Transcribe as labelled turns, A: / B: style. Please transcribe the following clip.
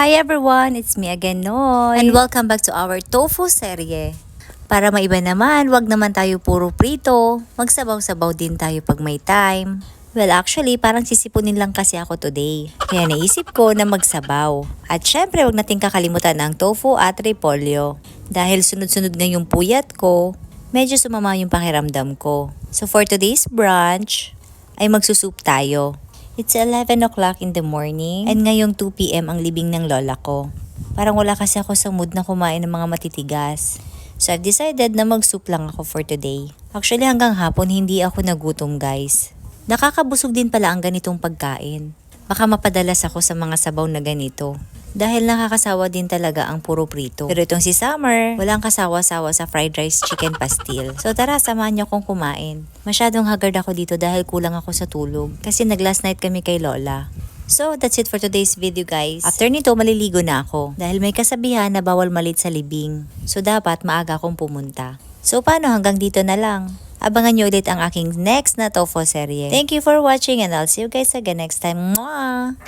A: Hi everyone, it's me again, Noy. And welcome back to our tofu serye. Para maiba naman, wag naman tayo puro prito. Magsabaw-sabaw din tayo pag may time. Well, actually, parang sisipunin lang kasi ako today. Kaya naisip ko na magsabaw. At syempre, wag nating kakalimutan ang tofu at repolyo. Dahil sunod-sunod nga yung puyat ko, medyo sumama yung pakiramdam ko. So for today's brunch, ay magsusup tayo. It's 11 o'clock in the morning and ngayong 2 p.m. ang libing ng lola ko. Parang wala kasi ako sa mood na kumain ng mga matitigas. So I've decided na mag-soup lang ako for today. Actually hanggang hapon hindi ako nagutom guys. Nakakabusog din pala ang ganitong pagkain. Baka mapadalas ako sa mga sabaw na ganito. Dahil nakakasawa din talaga ang puro prito. Pero itong si Summer, walang kasawa-sawa sa fried rice chicken pastil. So tara, samahan niyo akong kumain. Masyadong haggard ako dito dahil kulang ako sa tulog. Kasi nag-last night kami kay Lola. So that's it for today's video guys. After nito, maliligo na ako. Dahil may kasabihan na bawal malit sa libing. So dapat maaga akong pumunta. So paano, hanggang dito na lang. Abangan nyo ulit ang aking next na tofu serye. Thank you for watching and I'll see you guys again next time. Mwah!